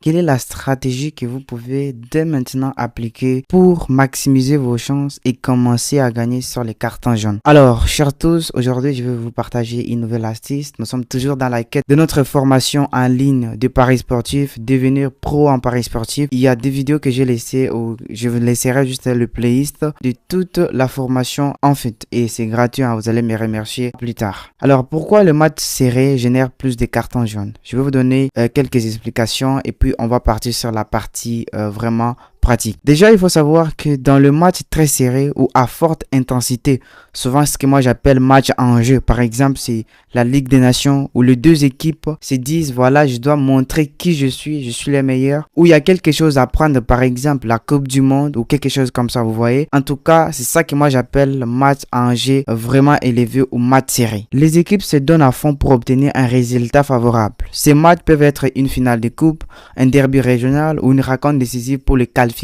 quelle est la stratégie que vous pouvez dès maintenant appliquer pour maximiser vos chances et commencer à gagner sur les cartons jaunes. Alors, chers tous, aujourd'hui, je vais vous partager une nouvelle astuce. Nous sommes toujours dans la quête de notre formation en ligne de paris sportifs, devenir pro en paris sportif. Il y a des vidéos que j'ai laissées où je vous laisserai juste le playlist de toute la formation en fait. Et c'est gratuit, hein, vous allez me remercier plus tard. Alors, pourquoi le match serré génère plus de cartons jaunes? Je vais vous donner quelques explications et puis on va partir sur la partie vraiment pratique. Déjà, il faut savoir que dans le match très serré ou à forte intensité, souvent ce que moi j'appelle match en jeu, par exemple, c'est la Ligue des Nations où les deux équipes se disent, voilà, je dois montrer qui je suis le meilleur, ou il y a quelque chose à prendre, par exemple, la Coupe du Monde ou quelque chose comme ça, vous voyez. En tout cas, c'est ça que moi j'appelle match en jeu vraiment élevé ou match serré. Les équipes se donnent à fond pour obtenir un résultat favorable. Ces matchs peuvent être une finale de coupe, un derby régional ou une rencontre décisive pour les qualifications.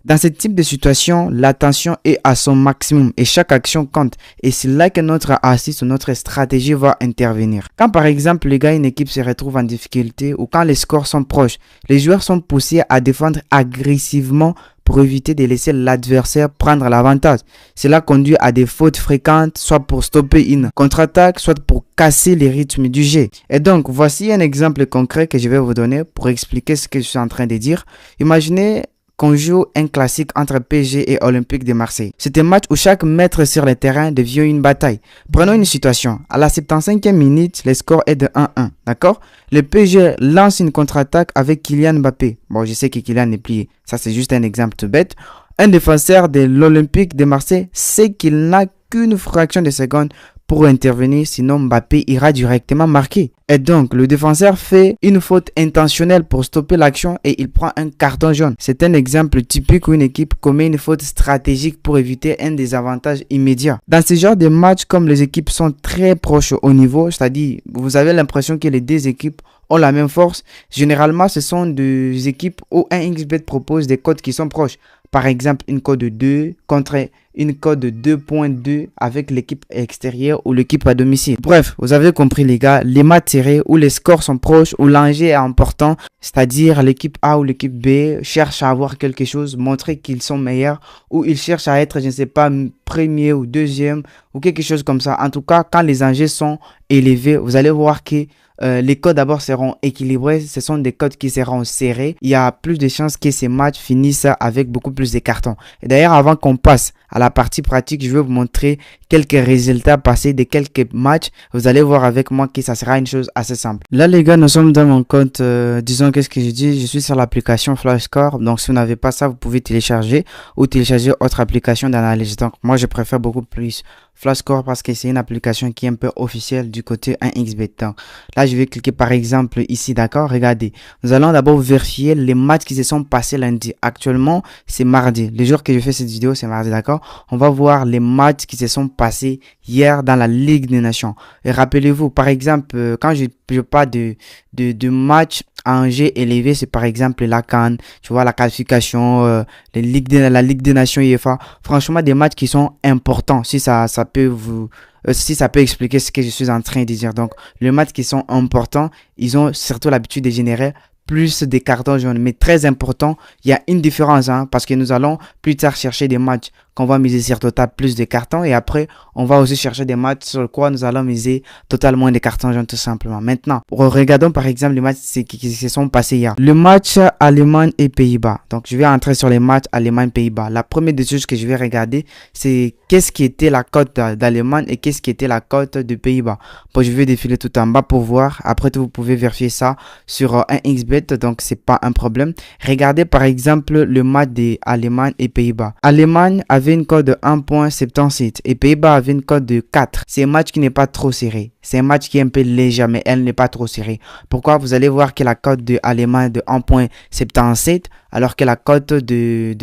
Dans ce type de situation, l'attention est à son maximum et chaque action compte. Et c'est là que notre astuce ou notre stratégie va intervenir. Quand par exemple, les gars, une équipe se retrouve en difficulté ou quand les scores sont proches, les joueurs sont poussés à défendre agressivement pour éviter de laisser l'adversaire prendre l'avantage. Cela conduit à des fautes fréquentes, soit pour stopper une contre-attaque, soit pour casser les rythmes du jeu. Et donc, voici un exemple concret que je vais vous donner pour expliquer ce que je suis en train de dire. Imaginez qu'on joue un classique entre PSG et Olympique de Marseille. C'est un match où chaque mètre sur le terrain devient une bataille. Prenons une situation. À la 75e minute, le score est de 1-1. D'accord? Le PSG lance une contre-attaque avec Kylian Mbappé. Bon, je sais que Kylian est plié. Ça, c'est juste un exemple tout bête. Un défenseur de l'Olympique de Marseille sait qu'il n'a qu'une fraction de seconde pour intervenir, sinon Mbappé ira directement marquer. Et donc, le défenseur fait une faute intentionnelle pour stopper l'action et il prend un carton jaune. C'est un exemple typique où une équipe commet une faute stratégique pour éviter un désavantage immédiat. Dans ce genre de match, comme les équipes sont très proches au niveau, c'est-à-dire vous avez l'impression que les deux équipes ont la même force, généralement ce sont des équipes où un XBet propose des codes qui sont proches. Par exemple, une cote de 2 contre une cote de 2.2 avec l'équipe extérieure ou l'équipe à domicile. Bref, vous avez compris les gars, les matchs serrés où les scores sont proches, où l'enjeu est important, c'est-à-dire l'équipe A ou l'équipe B cherche à avoir quelque chose, montrer qu'ils sont meilleurs, ou ils cherchent à être, je ne sais pas, premier ou deuxième, ou quelque chose comme ça. En tout cas, quand les enjeux sont élevés, vous allez voir que les codes d'abord seront équilibrés, ce sont des codes qui seront serrés. Il y a plus de chances que ces matchs finissent avec beaucoup plus de cartons. Et d'ailleurs, avant qu'on passe à la partie pratique, je vais vous montrer quelques résultats passés de quelques matchs. Vous allez voir avec moi que ça sera une chose assez simple. Là les gars, nous sommes dans mon compte, disons qu'est-ce que je dis, je suis sur l'application Flashscore. Donc si vous n'avez pas ça, vous pouvez télécharger ou télécharger autre application d'analyse. Donc moi je préfère beaucoup plus Flashscore parce que c'est une application qui est un peu officielle du côté 1xBet. Donc là je vais cliquer par exemple ici, d'accord? Regardez, nous allons d'abord vérifier les matchs qui se sont passés lundi. Actuellement c'est mardi, le jour que je fais cette vidéo c'est mardi, d'accord? On va voir les matchs qui se sont passés hier dans la Ligue des Nations. Et rappelez-vous, par exemple, quand je parle de matchs en jeu élevé, c'est par exemple la CAN, tu vois, la qualification, la Ligue des Nations UEFA. Franchement, des matchs qui sont importants. Si ça peut vous... si ça peut expliquer ce que je suis en train de dire. Donc, les matchs qui sont importants, ils ont surtout l'habitude de générer plus des cartons jaunes. Mais très important, il y a une différence, hein, parce que nous allons plus tard chercher des matchs qu'on va miser sur total plus de cartons et après, on va aussi chercher des matchs sur quoi nous allons miser totalement des cartons jaunes tout simplement. Maintenant, regardons par exemple les matchs qui se sont passés hier. Le match Allemagne et Pays-Bas. Donc, je vais entrer sur les matchs Allemagne-Pays-Bas. La première des choses que je vais regarder, c'est qu'est-ce qui était la cote d'Allemagne et qu'est-ce qui était la cote de Pays-Bas. Bon, je vais défiler tout en bas pour voir. Après tout, vous pouvez vérifier ça sur un XBet, donc c'est pas un problème. Regardez par exemple le match des Allemagne et Pays-Bas. Allemagne avait une cote de 1.77 et Pays-Bas avait une cote de 4. C'est un match qui n'est pas trop serré. C'est un match qui est un peu léger, mais elle n'est pas trop serrée. Pourquoi? Vous allez voir que la cote de Allemagne de 1.77 alors que la cote de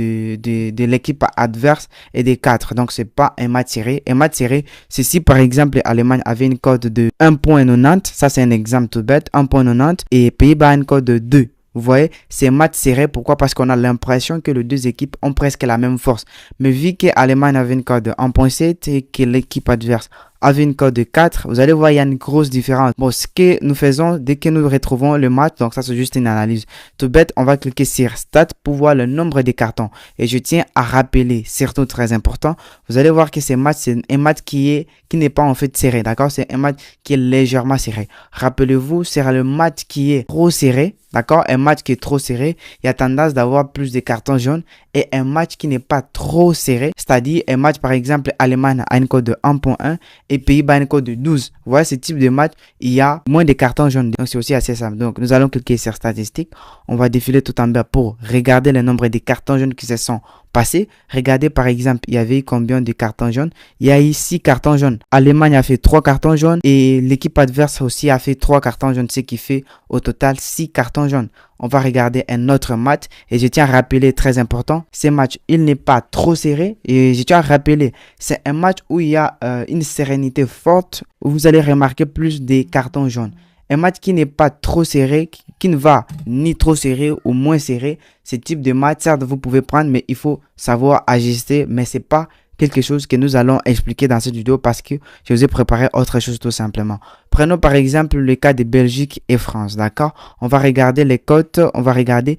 l'équipe adverse est de 4. Donc, c'est pas un match serré. Un match serré, c'est si par exemple l'Allemagne avait une cote de 1.90. Ça, c'est un exemple tout bête. 1.90 et Pays-Bas a une cote de 2. Vous voyez, c'est un match serré. Pourquoi? Parce qu'on a l'impression que les deux équipes ont presque la même force. Mais vu que l'Allemagne avait une cote de 1.7 et que l'équipe adverse avait une cote de 4. Vous allez voir, il y a une grosse différence. Bon, ce que nous faisons dès que nous retrouvons le match, donc ça c'est juste une analyse tout bête, on va cliquer sur Stats pour voir le nombre de cartons. Et je tiens à rappeler, surtout très important, vous allez voir que ce match, c'est un match qui n'est pas en fait serré, d'accord? C'est un match qui est légèrement serré. Rappelez-vous, c'est le match qui est trop serré. D'accord? Un match qui est trop serré, il y a tendance d'avoir plus de cartons jaunes, et un match qui n'est pas trop serré, c'est-à-dire un match par exemple Allemagne a une cote de 1.1 et Pays-Bas a une cote de 12. Vous voyez ce type de match, il y a moins de cartons jaunes. Donc c'est aussi assez simple. Donc nous allons cliquer sur statistiques. On va défiler tout en bas pour regarder le nombre de cartons jaunes qui se sont passés. Regardez par exemple, il y avait combien de cartons jaunes? Il y a ici cartons jaunes. Allemagne a fait 3 cartons jaunes et l'équipe adverse aussi a fait 3 cartons jaunes, ce qui fait au total 6 cartons jaunes. On va regarder un autre match et je tiens à rappeler, très important, ce match, il n'est pas trop serré et je tiens à rappeler, c'est un match où il y a une sérénité forte, où vous allez remarquer plus des cartons jaunes. Un match qui n'est pas trop serré, qui ne va ni trop serré ou moins serré, ce type de match, certes, vous pouvez prendre, mais il faut savoir ajuster, mais c'est pas quelque chose que nous allons expliquer dans cette vidéo parce que je vous ai préparé autre chose tout simplement. Prenons par exemple le cas de Belgique et France, d'accord? On va regarder les cotes, on va regarder.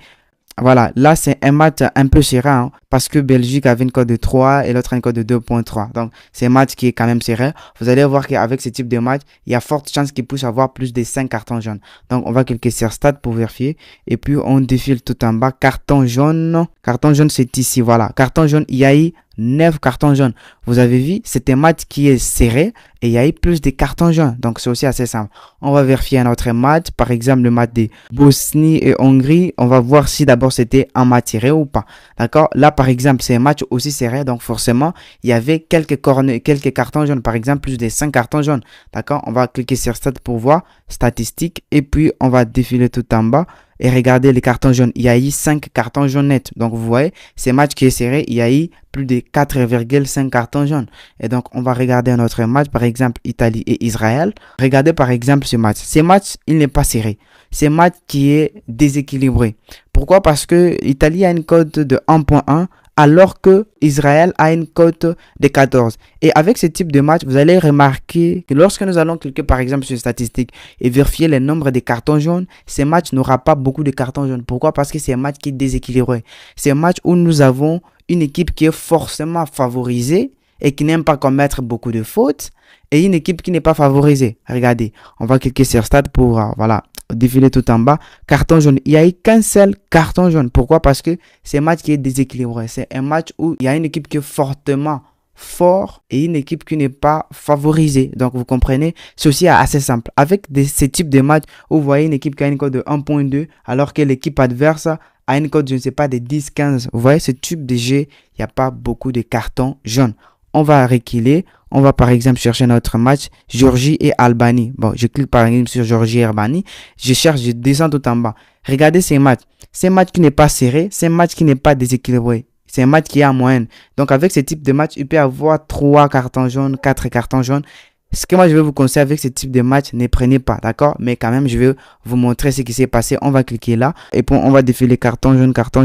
Voilà, là c'est un match un peu serré hein, parce que Belgique avait une cote de 3 et l'autre une cote de 2.3. Donc c'est un match qui est quand même serré. Vous allez voir qu'avec ce type de match, il y a forte chance qu'il puisse avoir plus de 5 cartons jaunes. Donc on va cliquer sur Stats pour vérifier. Et puis on défile tout en bas. Carton jaune. Carton jaune c'est ici, voilà. Carton jaune, il y a eu 9 cartons jaunes. Vous avez vu, c'est un match qui est serré et il y a eu plus de cartons jaunes. Donc, c'est aussi assez simple. On va vérifier un autre match. Par exemple, le match de Bosnie et Hongrie. On va voir si d'abord c'était un match serré ou pas. D'accord? Là, par exemple, c'est un match aussi serré. Donc, forcément, il y avait quelques cartons jaunes. Par exemple, plus de 5 cartons jaunes. D'accord? On va cliquer sur Stats pour voir statistiques. Et puis, on va défiler tout en bas. Et regardez les cartons jaunes. Il y a eu 5 cartons jaunes nets. Donc, vous voyez, ce match qui est serré, il y a eu plus de 4,5 cartons jaunes. Et donc, on va regarder un autre match, par exemple, Italie et Israël. Regardez, par exemple, ce match. Ce match, il n'est pas serré. C'est un match qui est déséquilibré. Pourquoi? Parce que l'Italie a une cote de 1.1. Alors que Israël a une cote de 14. Et avec ce type de match, vous allez remarquer que lorsque nous allons cliquer par exemple sur statistiques et vérifier le nombre de cartons jaunes, ce match n'aura pas beaucoup de cartons jaunes. Pourquoi? Parce que c'est un match qui est déséquilibré. C'est un match où nous avons une équipe qui est forcément favorisée et qui n'aime pas commettre beaucoup de fautes et une équipe qui n'est pas favorisée. Regardez, on va cliquer sur Stats pour voilà, défiler tout en bas. Carton jaune. Il n'y a eu qu'un seul carton jaune. Pourquoi? Parce que c'est un match qui est déséquilibré. C'est un match où il y a une équipe qui est fortement fort et une équipe qui n'est pas favorisée. Donc, vous comprenez, c'est aussi assez simple. Avec ces types de matchs où vous voyez une équipe qui a une cote de 1.2 alors que l'équipe adverse a une cote, je ne sais pas, de 10-15. Vous voyez, ce type de jeu, il n'y a pas beaucoup de cartons jaunes. On va reculer. On va par exemple chercher notre match Géorgie et Albanie. Bon, je clique par exemple sur Géorgie et Albanie. Je cherche, je descends tout en bas. Regardez ces matchs. C'est un match qui n'est pas serré. C'est un match qui n'est pas déséquilibré. C'est un match qui est en moyenne. Donc avec ce type de match, il peut y avoir 3 cartons jaunes, 4 cartons jaunes. Ce que moi je vais vous conseiller avec ce type de match, ne prenez pas, d'accord? Mais quand même, je vais vous montrer ce qui s'est passé. On va cliquer là. Et puis on va défiler carton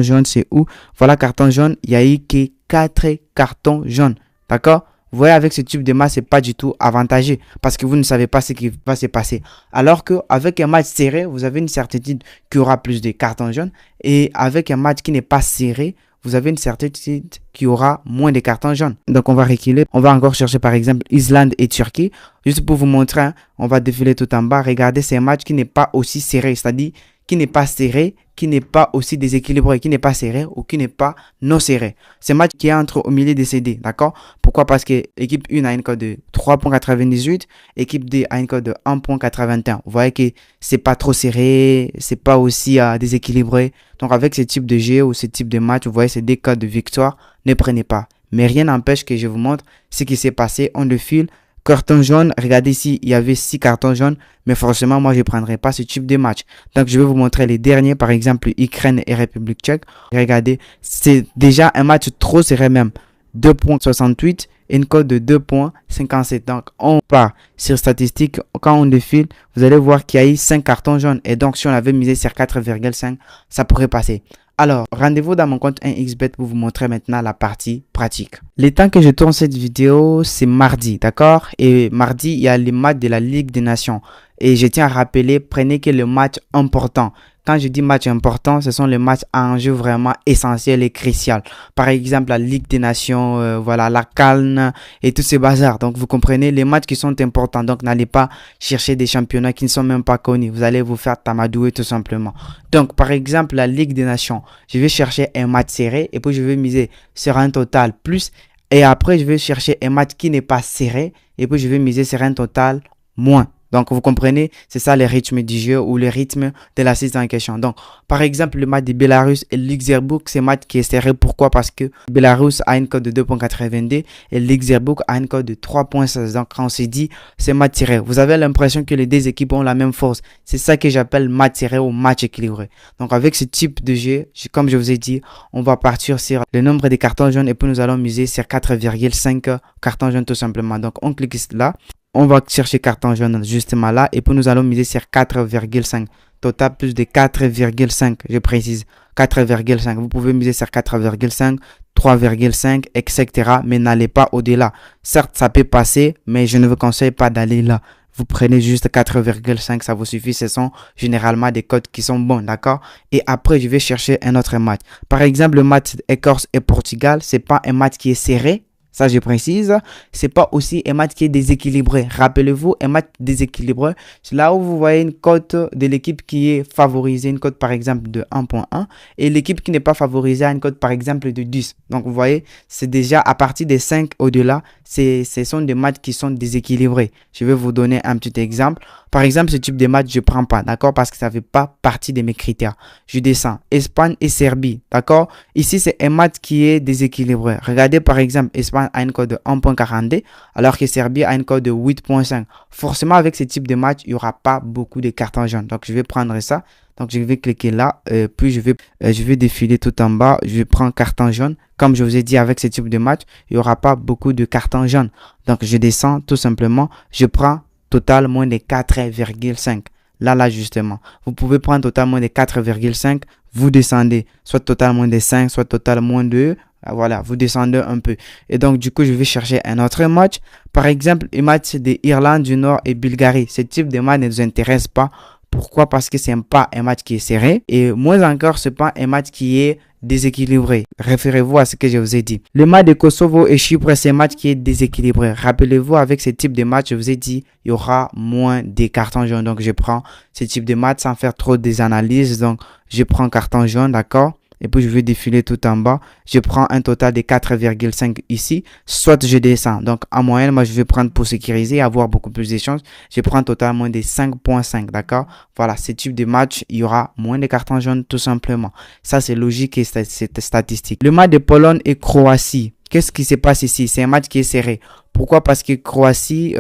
jaune, c'est où? Voilà, carton jaune, il y a eu que 4 cartons jaunes. D'accord? Vous voyez, avec ce type de match, c'est pas du tout avantageux parce que vous ne savez pas ce qui va se passer. Alors qu'avec un match serré, vous avez une certitude qu'il y aura plus de cartons jaunes. Et avec un match qui n'est pas serré, vous avez une certitude qu'il y aura moins de cartons jaunes. Donc, on va reculer. On va encore chercher, par exemple, Islande et Turquie. Juste pour vous montrer, hein, on va défiler tout en bas. Regardez, c'est un match qui n'est pas aussi serré. C'est-à-dire qui n'est pas serré, qui n'est pas aussi déséquilibré, qui n'est pas serré ou qui n'est pas non serré. C'est un match qui est entre au milieu des CD, d'accord? Pourquoi? Parce que l'équipe 1 a une cote de 3.98, équipe 2 a une cote de 1.81. Vous voyez que c'est pas trop serré, c'est pas aussi déséquilibré. Donc avec ce type de jeu ou ce type de match, vous voyez, c'est des cotes de victoire, ne prenez pas. Mais rien n'empêche que je vous montre ce qui s'est passé. On le file. Carton jaune, regardez ici, il y avait 6 cartons jaunes, mais forcément, moi, je ne prendrai pas ce type de match. Donc, je vais vous montrer les derniers, par exemple, Ukraine et République tchèque. Regardez, c'est déjà un match trop serré même. 2.68 et une cote de 2.57. Donc, on part sur statistiques. Quand on défile, vous allez voir qu'il y a eu 5 cartons jaunes. Et donc, si on avait misé sur 4,5, ça pourrait passer. Alors, rendez-vous dans mon compte 1xBet pour vous montrer maintenant la partie pratique. Les temps que je tourne cette vidéo, c'est mardi, d'accord? Et mardi, il y a les matchs de la Ligue des Nations. Et je tiens à rappeler, prenez que le match important. Quand je dis match important, ce sont les matchs à enjeu vraiment essentiel et crucial. Par exemple, la Ligue des Nations, voilà, la CAN et tous ces bazars. Donc, vous comprenez, les matchs qui sont importants. Donc, n'allez pas chercher des championnats qui ne sont même pas connus. Vous allez vous faire tamadouer tout simplement. Donc, par exemple, la Ligue des Nations, je vais chercher un match serré et puis je vais miser sur un total plus. Et après, je vais chercher un match qui n'est pas serré et puis je vais miser sur un total moins. Donc, vous comprenez, c'est ça le rythme du jeu ou le rythme de l'assist en question. Donc, par exemple, le match de Belarus et Luxembourg, c'est un match qui est serré. Pourquoi? Parce que Belarus a une cote de 2.82 et Luxembourg a une cote de 3.16. Donc, quand on s'est dit, c'est match serré. Vous avez l'impression que les deux équipes ont la même force. C'est ça que j'appelle match serré ou match équilibré. Donc, avec ce type de jeu, comme je vous ai dit, on va partir sur le nombre de cartons jaunes et puis nous allons miser sur 4,5 cartons jaunes tout simplement. Donc, on clique là. On va chercher carton jaune justement là et puis nous allons miser sur 4,5. Total plus de 4,5, je précise. 4,5. Vous pouvez miser sur 4,5, 3,5, etc. Mais n'allez pas au-delà. Certes, ça peut passer, mais je ne vous conseille pas d'aller là. Vous prenez juste 4,5, ça vous suffit. Ce sont généralement des codes qui sont bons, d'accord? Et après, je vais chercher un autre match. Par exemple, le match Écosse et Portugal, c'est pas un match qui est serré. Ça, je précise, c'est pas aussi un match qui est déséquilibré. Rappelez-vous, un match déséquilibré, c'est là où vous voyez une cote de l'équipe qui est favorisée, une cote par exemple de 1.1 et l'équipe qui n'est pas favorisée a une cote par exemple de 10. Donc, vous voyez, c'est déjà à partir des 5 au-delà, ce sont des matchs qui sont déséquilibrés. Je vais vous donner un petit exemple. Par exemple, ce type de match, je prends pas, d'accord, parce que ça fait pas partie de mes critères. Je descends. Espagne et Serbie, d'accord? Ici, c'est un match qui est déséquilibré. Regardez, par exemple, Espagne a une cote de 1.42, alors que Serbie a une cote de 8.5. Forcément, avec ce type de match, il y aura pas beaucoup de cartons jaunes. Donc, je vais prendre ça. Donc, je vais cliquer là, puis je vais défiler tout en bas. Je vais prendre carton jaune. Comme je vous ai dit, avec ce type de match, il y aura pas beaucoup de cartons jaunes. Donc, je descends tout simplement. Je prends total moins de 4,5. Là, justement. Vous pouvez prendre total moins de 4,5. Vous descendez. Soit total moins de 5, soit total moins de... Voilà, vous descendez un peu. Et donc, du coup, je vais chercher un autre match. Par exemple, le match de Irlande du Nord et Bulgarie. Ce type de match ne nous intéresse pas. Pourquoi? Parce que c'est pas un match qui est serré. Et moins encore, c'est pas un match qui est déséquilibré. Référez-vous à ce que je vous ai dit. Le match de Kosovo et Chypre, c'est un match qui est déséquilibré. Rappelez-vous, avec ce type de match, je vous ai dit, il y aura moins de cartons jaunes. Donc, je prends ce type de match sans faire trop des analyses. Donc, je prends carton jaune, d'accord? Et puis, je vais défiler tout en bas. Je prends un total de 4,5 ici. Soit je descends. Donc, en moyenne, moi, je vais prendre pour sécuriser et avoir beaucoup plus de chances. Je prends un total moins de 5.5. D'accord? Voilà, ce type de match, il y aura moins de cartons jaunes tout simplement. Ça, c'est logique et c'est statistique. Le match de Pologne et Croatie. Qu'est-ce qui se passe ici? C'est un match qui est serré. Pourquoi? Parce que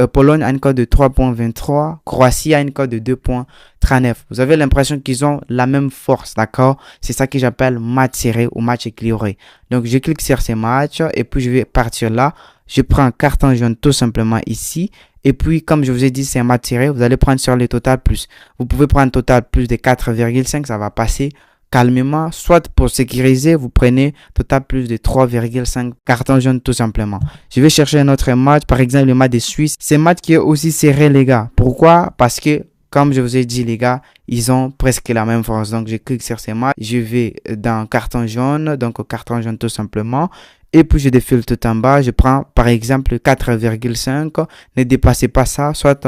Pologne a une cote de 3.23. Croatie a une cote de 2.39. Vous avez l'impression qu'ils ont la même force, d'accord? C'est ça que j'appelle match serré ou match équilibré. Donc, je clique sur ces matchs et puis je vais partir là. Je prends un carton jaune tout simplement ici. Et puis, comme je vous ai dit, c'est un match serré. Vous allez prendre sur le total plus. Vous pouvez prendre total plus de 4,5. Ça va passer calmement, soit pour sécuriser, vous prenez total plus de 3,5 cartons jaunes tout simplement. Je vais chercher un autre match, par exemple le match de Suisse. C'est un match qui est aussi serré les gars. Pourquoi? Parce que, comme je vous ai dit les gars, ils ont presque la même force. Donc je clique sur ces matchs, je vais dans carton jaune, donc carton jaune tout simplement. Et puis je défile tout en bas, je prends par exemple 4,5, ne dépassez pas ça, soit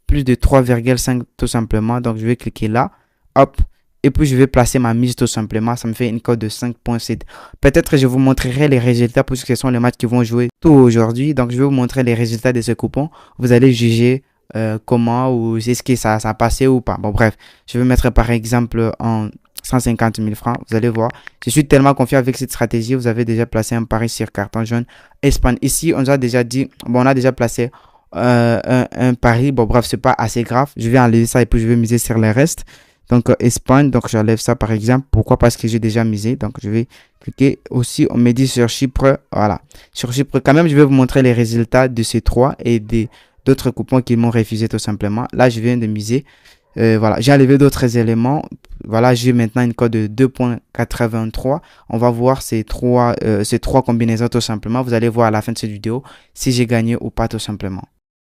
plus de 3,5 tout simplement. Donc je vais cliquer là, hop. Et puis, je vais placer ma mise tout simplement. Ça me fait une cote de 5.7. Peut-être que je vous montrerai les résultats puisque ce sont les matchs qui vont jouer tout aujourd'hui. Donc, je vais vous montrer les résultats de ce coupon. Vous allez juger comment ou est-ce que ça a passé ou pas. Bon, bref. Je vais mettre par exemple en 150 000 francs. Vous allez voir. Je suis tellement confiant avec cette stratégie. Vous avez déjà placé un pari sur carton jaune Espagne. Ici, on nous a déjà dit, bon, on a déjà placé un pari. Bon, bref, c'est pas assez grave. Je vais enlever ça et puis je vais miser sur le reste. Donc, Espagne, donc j'enlève ça par exemple. Pourquoi? Parce que j'ai déjà misé. Donc, je vais cliquer aussi. On me dit sur Chypre. Voilà. Sur Chypre, quand même, je vais vous montrer les résultats de ces trois et d'autres coupons qu'ils m'ont refusé tout simplement. Là, je viens de miser. Voilà, j'ai enlevé d'autres éléments. Voilà, j'ai maintenant une cote de 2.83. On va voir ces trois combinaisons tout simplement. Vous allez voir à la fin de cette vidéo si j'ai gagné ou pas tout simplement.